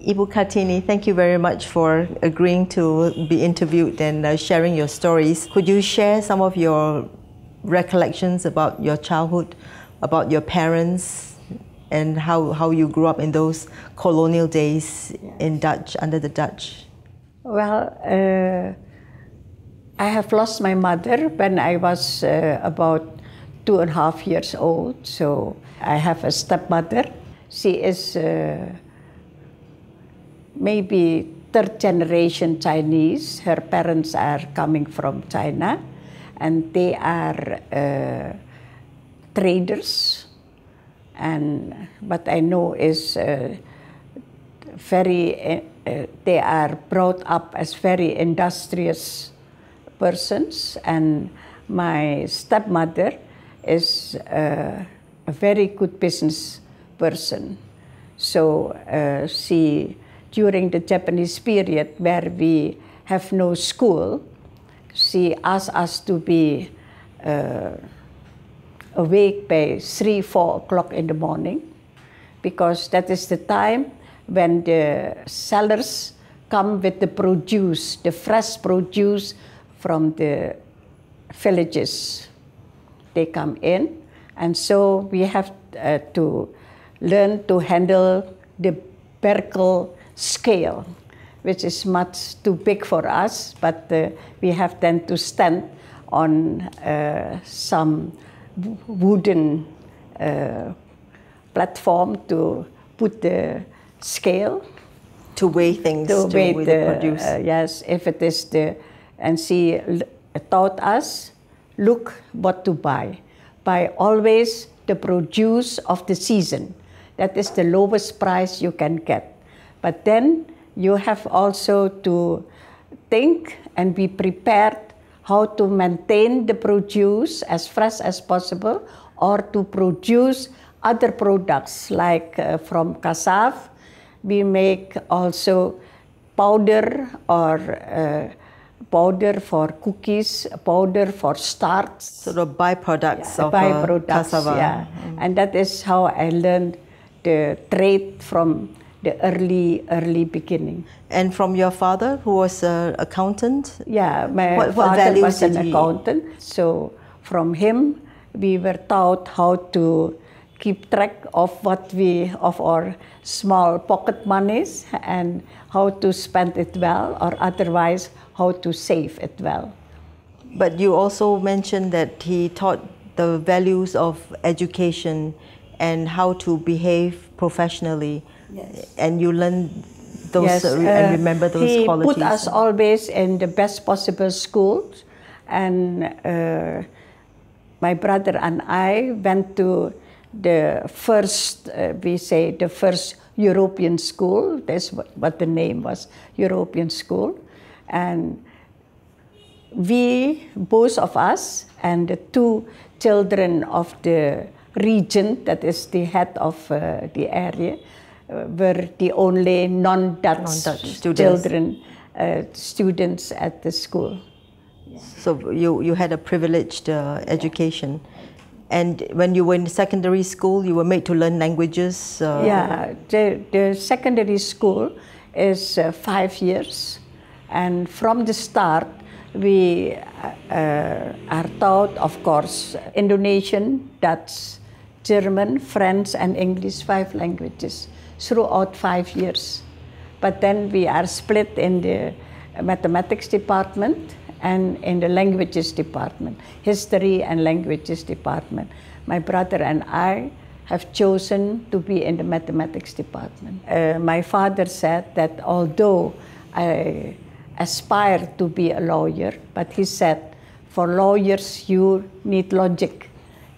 Ibu Kartini, thank you very much for agreeing to be interviewed and sharing your stories. Could you share some of your recollections about your childhood, about your parents, and how you grew up in those colonial days in Dutch, under the Dutch? Well, I have lost my mother when I was about 2.5 years old. So I have a stepmother. She is maybe third generation Chinese. Her parents are coming from China, and they are traders. And what I know is they are brought up as very industrious persons, and my stepmother is a very good business person. So she, during the Japanese period where we have no school, she asked us to be awake by 3, 4 o'clock in the morning, because that is the time when the sellers come with the produce, the fresh produce from the villages. They come in, and so we have to learn to handle the Berkel scale, which is much too big for us, but we have then to stand on some wooden platform to put the scale. To weigh things, to weigh the produce. Yes, if it is and she taught us, look what to buy. Buy always the produce of the season. That is the lowest price you can get. But then you have also to think and be prepared how to maintain the produce as fresh as possible, or to produce other products like from cassava. We make also powder, or powder for cookies, powder for starch. Sort of byproducts of cassava. Yeah. And that is how I learned the trade from the early beginning. And from your father, who was an accountant? Yeah, my father was an accountant. So from him, we were taught how to keep track of of our small pocket monies, and how to spend it well, or otherwise how to save it well. But you also mentioned that he taught the values of education and how to behave professionally. Yes. And you learned those and remember those qualities. He put us always in the best possible schools, and my brother and I went to the first, we say, the first European school. That's what the name was, European school. And we, both of us, and the 2 children of the region, that is the head of the area, were the only non-Dutch children, students at the school. Yeah. So you had a privileged education. And when you were in secondary school, you were made to learn languages? Yeah, the secondary school is 5 years. And from the start, we are taught, of course, Indonesian, Dutch, German, French, and English, 5 languages throughout 5 years. But then we are split in the mathematics department and in the languages department, history and languages department. My brother and I have chosen to be in the mathematics department. My father said that although I aspire to be a lawyer, but he said, for lawyers you need logic,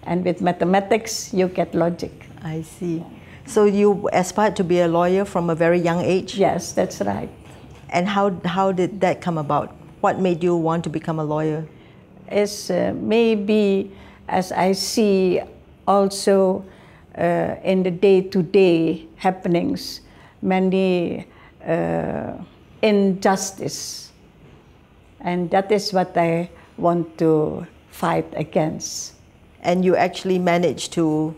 and with mathematics you get logic. I see. So you aspired to be a lawyer from a very young age? Yes, that's right. And how did that come about? What made you want to become a lawyer? It's maybe, as I see also in the day-to-day happenings, many injustice. And that is what I want to fight against. And you actually managed to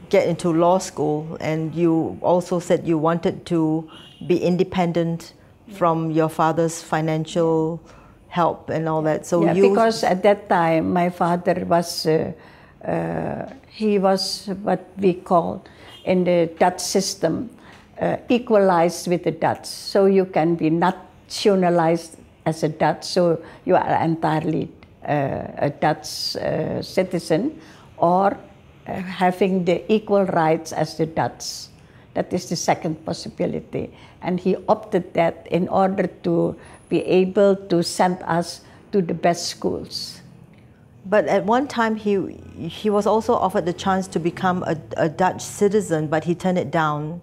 get into law school, and you also said you wanted to be independent from your father's financial help and all that. So because at that time my father was he was what we call in the Dutch system equalized with the Dutch. So you can be nationalized as a Dutch, so you are entirely a Dutch citizen, or having the equal rights as the Dutch. That is the second possibility. And he opted that in order to be able to send us to the best schools. But at one time he was also offered the chance to become a Dutch citizen, but he turned it down.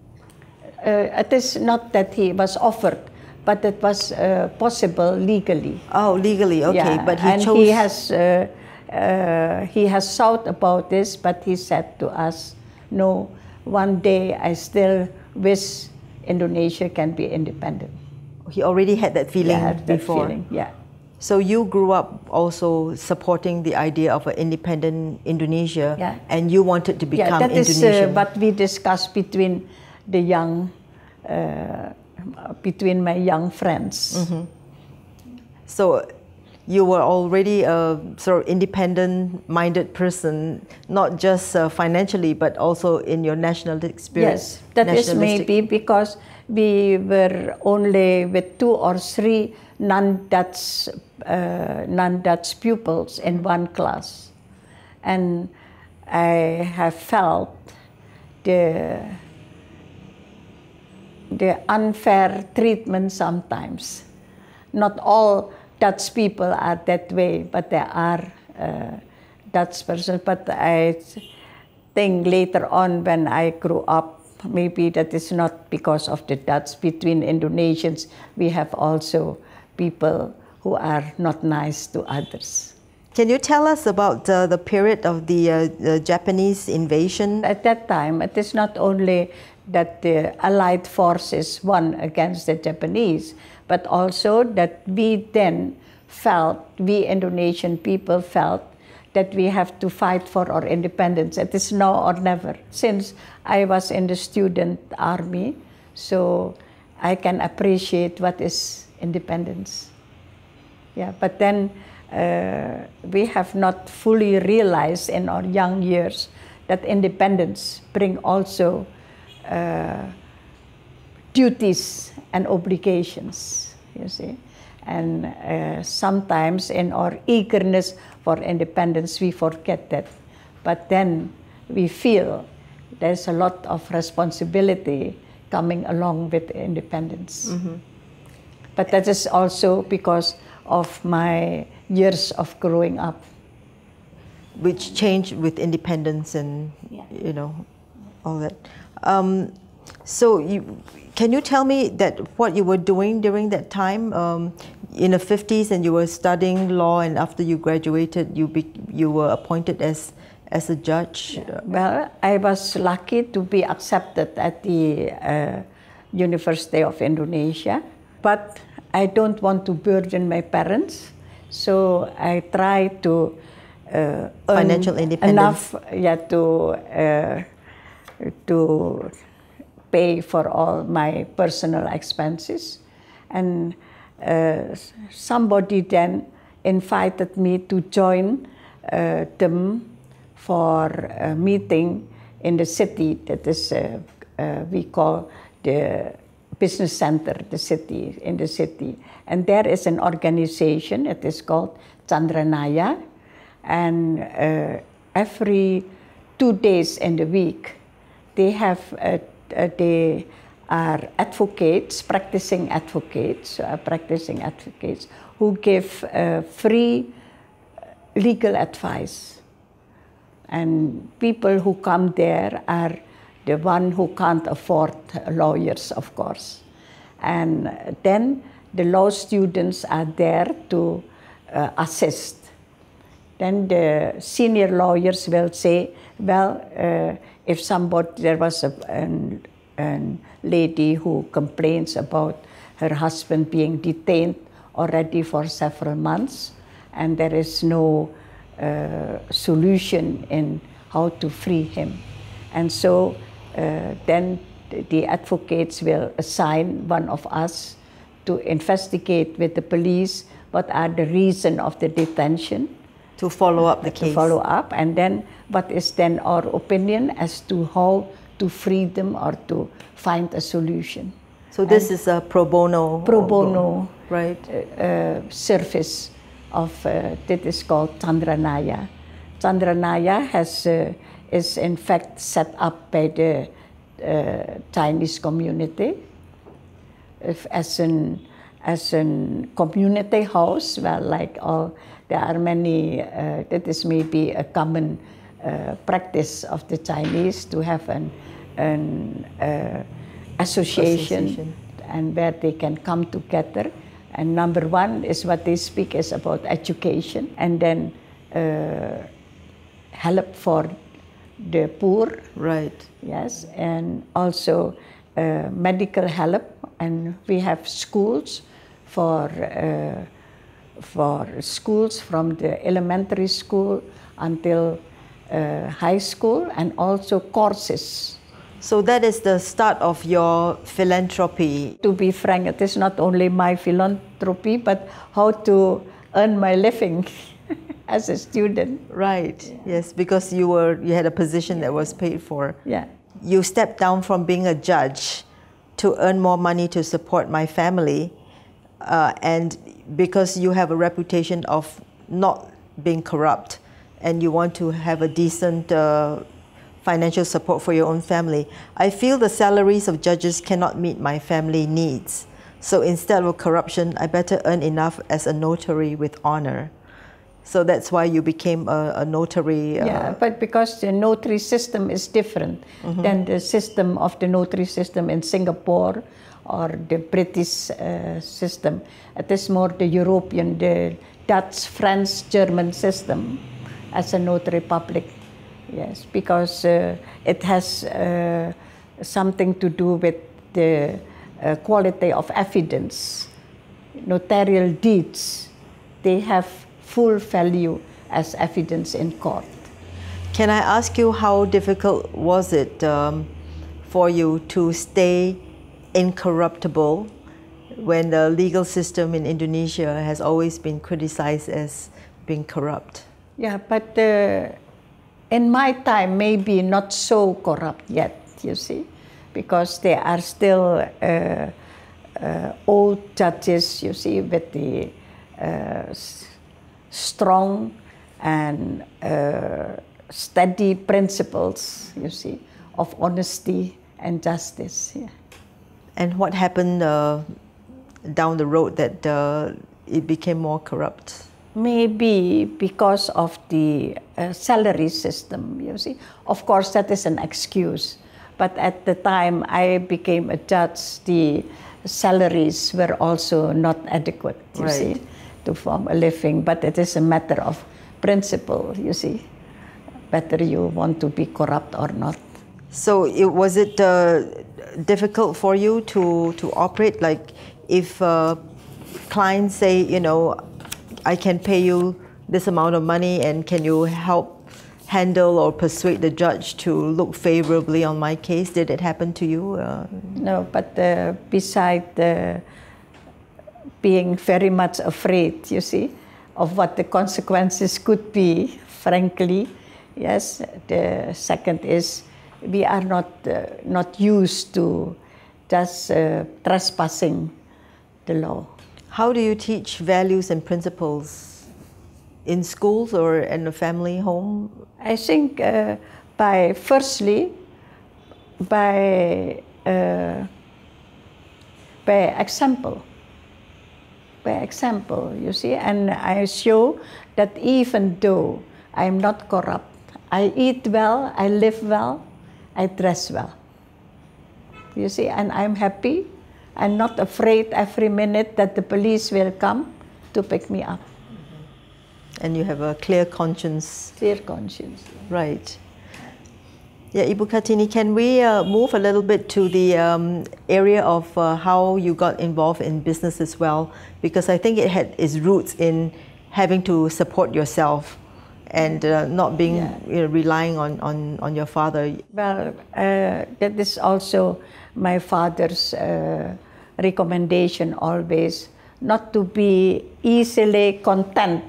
It is not that he was offered, but it was possible legally. Oh, legally, okay. Yeah, but he chose. He has thought about this, but he said to us, "No, one day I still wish Indonesia can be independent." He already had that feeling before. Yeah. So you grew up also supporting the idea of an independent Indonesia, and you wanted to become Indonesian. That is what we discussed between the young, between my young friends. Mm-hmm. So you were already a sort of independent-minded person, not just financially, but also in your nationalistic spirit. Yes, that is maybe because we were only with 2 or 3 non-Dutch pupils in one class, and I have felt the unfair treatment sometimes. Not all Dutch people are that way, but there are Dutch persons. But I think later on when I grew up, maybe that is not because of the Dutch. Between Indonesians, we have also people who are not nice to others. Can you tell us about the period of the Japanese invasion? At that time, it is not only that the Allied forces won against the Japanese, but also that we then felt, we Indonesian people felt, that we have to fight for our independence. It is now or never. Since I was in the student army, so I can appreciate what is independence. Yeah, but then we have not fully realized in our young years that independence brings also duties and obligations, you see. And sometimes in our eagerness for independence, we forget that. But then we feel there's a lot of responsibility coming along with independence. Mm-hmm. But that is also because of my years of growing up. Which changed with independence and, you know, all that. So can you tell me that what you were doing during that time in the 50s, and you were studying law, and after you graduated, you were appointed as a judge? Well, I was lucky to be accepted at the University of Indonesia, but I don't want to burden my parents, so I try to financial independence enough, to pay for all my personal expenses. And somebody then invited me to join them for a meeting in the city. That is, we call the business center, in the city. And there is an organization, it is called Chandranaya, and every 2 days in the week, they are advocates, practicing advocates who give free legal advice. And people who come there are the one who can't afford lawyers, of course. And then the law students are there to assist. Then the senior lawyers will say, well, if there was a lady who complains about her husband being detained already for several months, and there is no solution in how to free him, And so then the advocates will assign one of us to investigate with the police what are the reason of the detention. To follow up the case. To follow up, and then what is then our opinion as to how to free them or to find a solution. So this is a pro bono. Pro bono, right? Service of that is called Chandranaya. Chandranaya is in fact set up by the Chinese community as an community house. Well, like all, there are many. That is maybe a common practice of the Chinese to have an association and where they can come together. And number one is what they speak is about education, and then help for the poor. Right. Yes, and also medical help, and we have schools for schools from the elementary school until high school, and also courses. So that is the start of your philanthropy. To be frank, it is not only my philanthropy, but how to earn my living as a student. Right. Yeah. Yes, because you had a position that was paid for. Yeah. You stepped down from being a judge to earn more money to support my family, and because you have a reputation of not being corrupt, and you want to have a decent financial support for your own family. I feel the salaries of judges cannot meet my family needs. So instead of corruption, I better earn enough as a notary with honor. So that's why you became a notary. Yeah, but because the notary system is different than the system of the notary system in Singapore or the British system. It is more the European, the Dutch, French, German system as a notary public. Yes, because it has something to do with the quality of evidence. Notarial deeds, they have full value as evidence in court. Can I ask you, how difficult was it for you to stay incorruptible when the legal system in Indonesia has always been criticized as being corrupt? Yeah, but in my time, maybe not so corrupt yet, you see, because there are still old judges, you see, with the strong and steady principles, you see, of honesty and justice. Yeah. And what happened down the road that it became more corrupt? Maybe because of the salary system, you see. Of course, that is an excuse. But at the time I became a judge, the salaries were also not adequate, you see, to form a living. But it is a matter of principle, you see, whether you want to be corrupt or not. So was it difficult for you to operate? Like if clients say, you know, I can pay you this amount of money, and can you help handle or persuade the judge to look favorably on my case? Did it happen to you? No, but beside being very much afraid, you see, of what the consequences could be, frankly, yes, the second is we are not used to just trespassing the law. How do you teach values and principles in schools or in a family home? I think firstly by example. By example, you see, and I show that even though I am not corrupt, I eat well, I live well, I dress well. You see, and I'm happy. I'm not afraid every minute that the police will come to pick me up. And you have a clear conscience. Clear conscience. Right. Yeah, Ibu Kartini, can we move a little bit to the area of how you got involved in business as well? Because I think it had its roots in having to support yourself and not being relying on your father. Well, that is also my father's recommendation always, not to be easily content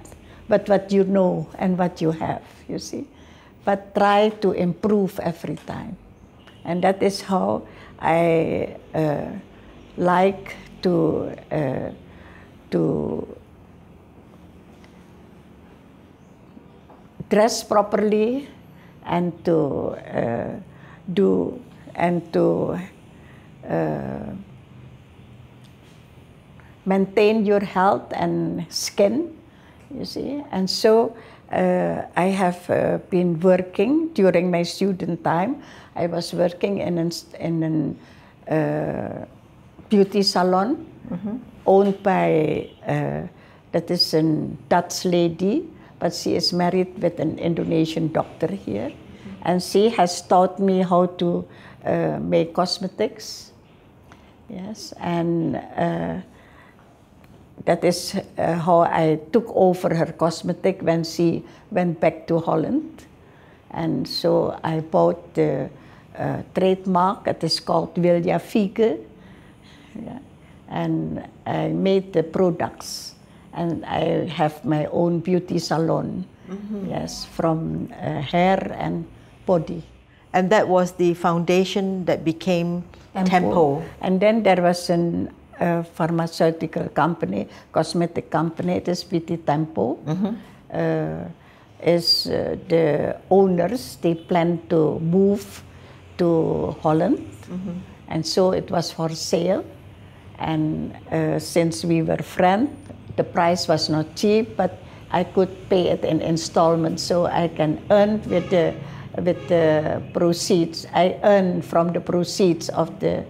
with what you know and what you have, you see, but try to improve every time. And that is how I like to dress properly and to do and to maintain your health and skin, you see. And so I have been working during my student time. I was working in a beauty salon owned by, that is a Dutch lady, but she is married with an Indonesian doctor here. And she has taught me how to make cosmetics. Yes, and that is how I took over her cosmetic when she went back to Holland. And so I bought the trademark. It is called Wilja Fiege. Yeah. And I made the products. And I have my own beauty salon. Yes, from hair and body. And that was the foundation that became Tempo. And then there was a pharmaceutical company, cosmetic company, it is PT Tempo. The owners, they planned to move to Holland. And so it was for sale. And since we were friends, the price was not cheap, but I could pay it in installments, so I can earn with the proceeds. I earn from the proceeds of the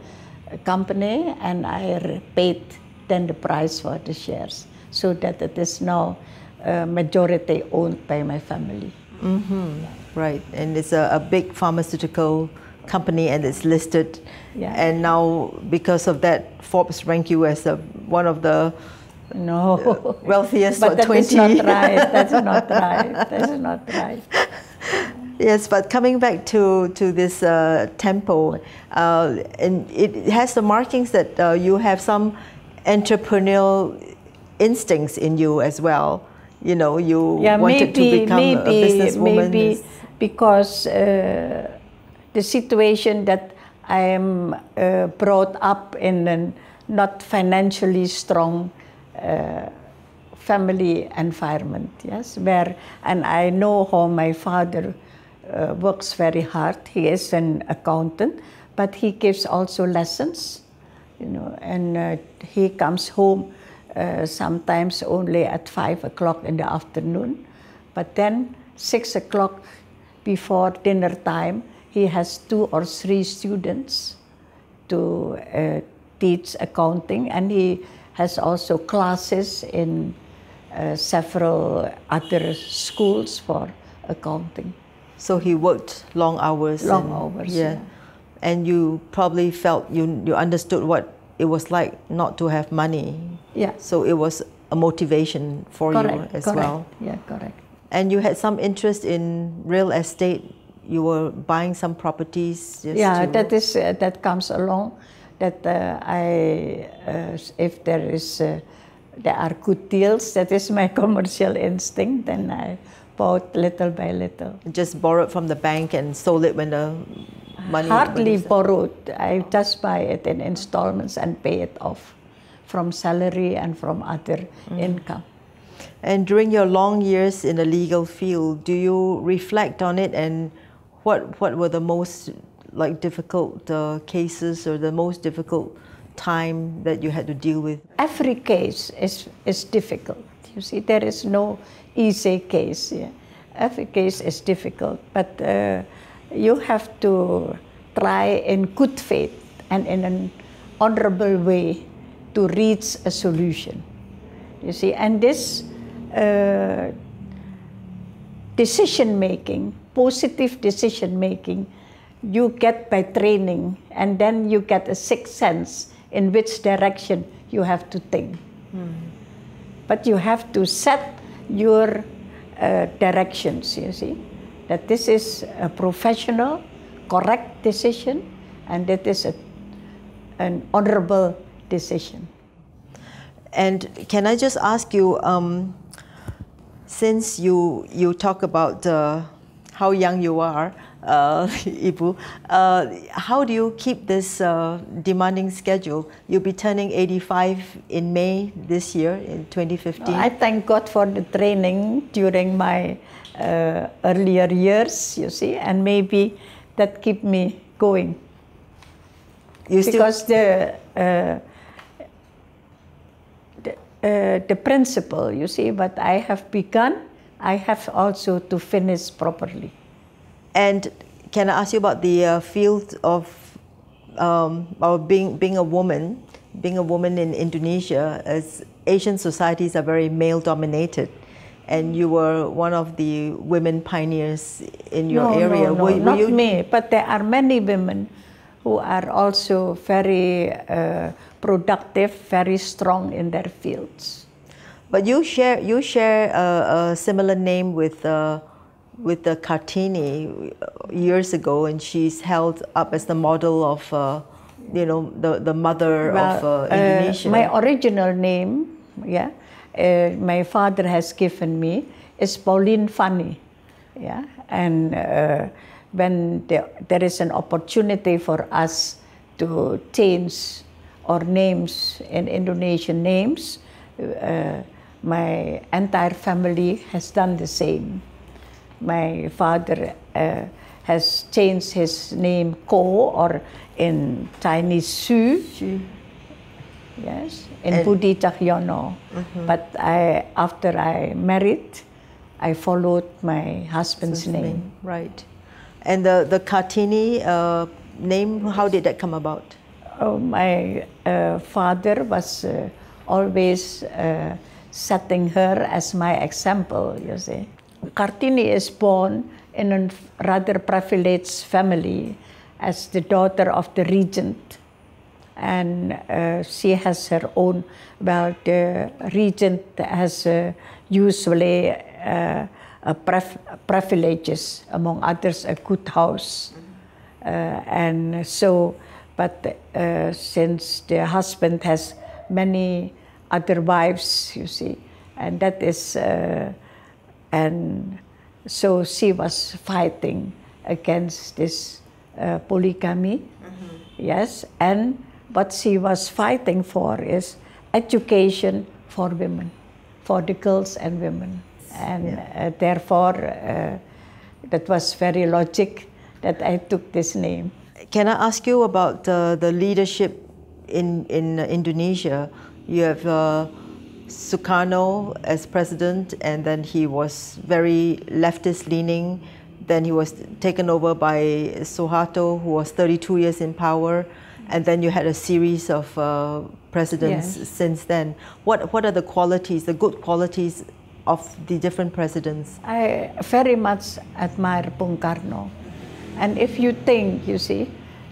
company, and I paid then the price for the shares, so that it is now majority owned by my family. Right, and it's a big pharmaceutical company, and it's listed. And now, because of that, Forbes rank you as one of the wealthiest. But that 20. is not right. That's not right. That's not right. Yes, but coming back to this Tempo, and it has the markings that you have some entrepreneurial instincts in you as well. You know, you wanted to become a businesswoman. Maybe because the situation that I am brought up in a not financially strong family environment, yes, and I know how my father works very hard. He is an accountant, but he gives also lessons, you know, and he comes home sometimes only at 5 o'clock in the afternoon, but then 6 o'clock before dinner time, he has 2 or 3 students to teach accounting, and he has also classes in several other schools for accounting. So he worked long hours. Long hours, yeah. And you probably felt you understood what it was like not to have money. Yeah. So it was a motivation for you as well. Yeah, correct. And you had some interest in real estate. You were buying some properties. That comes along. That if there are good deals, that is my commercial instinct, then I bought little by little. Just borrowed from the bank and sold it when the money... Hardly borrowed. I just buy it in installments and pay it off from salary and from other income. And during your long years in the legal field, do you reflect on it, and what were the most difficult cases or the most difficult time that you had to deal with? Every case is difficult. You see, there is no easy case. Yeah. Every case is difficult, but you have to try in good faith and in an honorable way to reach a solution. You see, and this decision making, positive decision making, you get by training, and then you get a sixth sense in which direction you have to think. But you have to set your directions, you see, that this is a professional, correct decision, and that is an honorable decision. And can I just ask you, since you talk about how young you are, Ibu, how do you keep this demanding schedule? You'll be turning 85 in May this year, in 2015. I thank God for the training during my earlier years, you see, and maybe that keep me going. Because the principle, you see, what I have begun, I have also to finish properly. And can I ask you about the field of being a woman in Indonesia, as Asian societies are very male-dominated, and you were one of the women pioneers in your area. No, not me, but there are many women who are also very productive, very strong in their fields. But you share a similar name with the Kartini years ago, and she's held up as the model of, the mother of Indonesia. My original name, my father has given me is Pauline Fanny, and when there is an opportunity for us to change our names in Indonesian names, my entire family has done the same. My father has changed his name Ko, or in Chinese Su, yes, in Budi Cahyono. But after I married, I followed my husband's name. Right. And the Kartini name, how did that come about? My father was always setting her as my example, you see. Kartini is born in a rather privileged family as the daughter of the regent. And she has her own, well, the regent has usually privileges, among others a good house. And so, but since the husband has many other wives, you see, and that is, and so she was fighting against this polygamy, yes, and what she was fighting for is education for women, for the girls and women. And therefore, that was very logic that I took this name. Can I ask you about the leadership in Indonesia? You have Sukarno as president, and then he was very leftist leaning. Then he was taken over by Suharto, who was 32 years in power. And then you had a series of presidents since then. What are the qualities, the good qualities of the different presidents? I very much admire Bung Karno. And if you think, you see,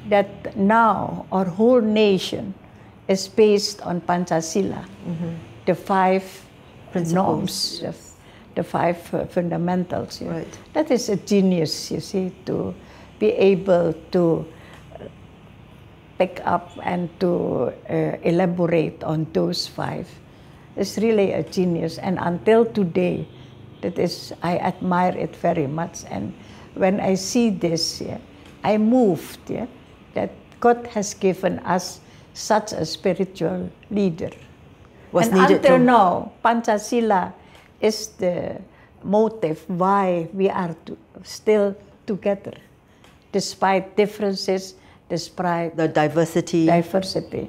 that now our whole nation is based on Pancasila, the 5 norms, the 5 fundamentals. Right. That is a genius, you see, to be able to pick up and to elaborate on those 5. It's really a genius, and until today, that is, I admire it very much. And when I see this, I moved, that God has given us such a spiritual leader. And until now, Pancasila is the motive why we are still together, despite differences, despite the diversity.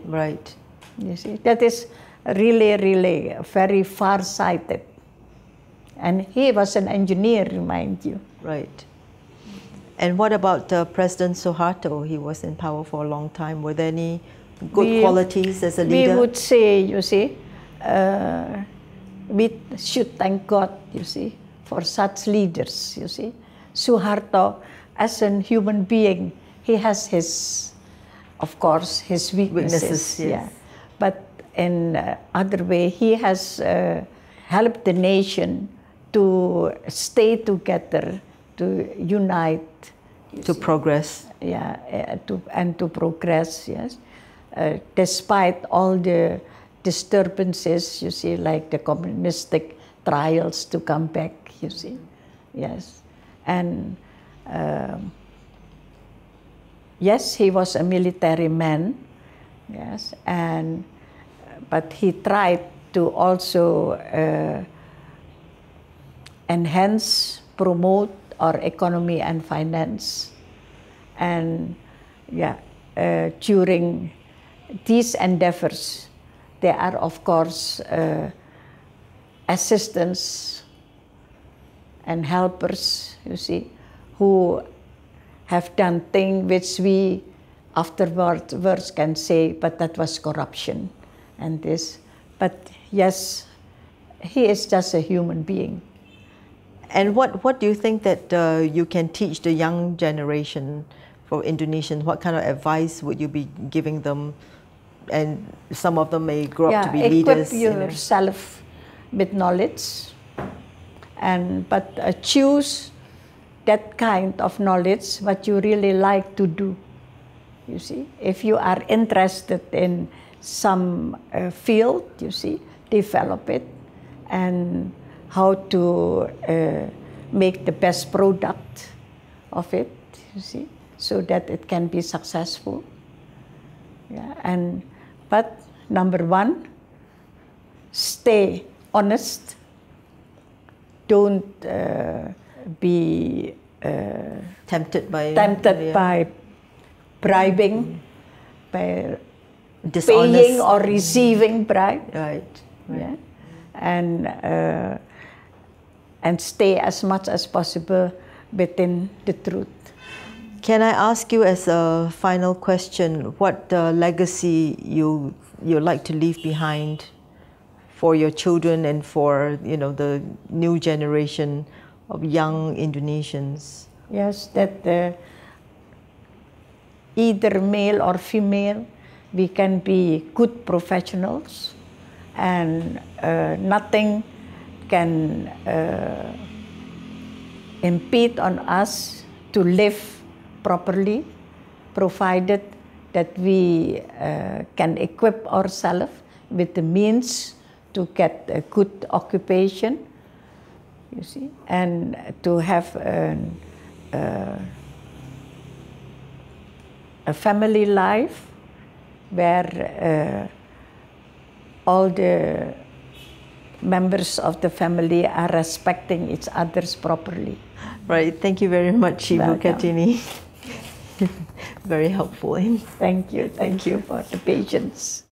Right. You see, that is really, really very far-sighted. And he was an engineer, mind you. Right. And what about President Suharto? He was in power for a long time. Were there any good qualities as a leader? We would say, you see, we should thank God, you see, for such leaders, you see. Suharto, as a human being, he has his, of course, his weaknesses. Yes. But in other way, he has helped the nation to stay together, to unite. To progress. Yeah, to progress, yes. Despite all the disturbances, you see, like the communistic trials to come back, you see, yes. And yes, he was a military man, yes, but he tried to also enhance, promote our economy and finance. And yeah, during these endeavors, there are of course assistants and helpers, you see, who have done things which we afterwards can say, but that was corruption and this. But yes, he is just a human being. And what do you think that you can teach the young generation for Indonesians? What kind of advice would you be giving them? And some of them may grow up to be leaders. Equip yourself with knowledge, but choose that kind of knowledge what you really like to do. You see, if you are interested in some field, you see, develop it, and how to make the best product of it, you see, so that it can be successful. Yeah, but number one, stay honest. Don't be tempted by bribing, by dishonest. paying or receiving bribe. Right. Yeah, and stay as much as possible within the truth. Can I ask you as a final question, what legacy you like to leave behind for your children and for the new generation of young Indonesians? Yes, that either male or female, we can be good professionals, and nothing can impede on us to live properly, provided that we can equip ourselves with the means to get a good occupation, you see, and to have a family life where all the members of the family are respecting each other's properly. Right. Thank you very much, Ibu Kartini. Very helpful. Thank you. Thank you for the patience.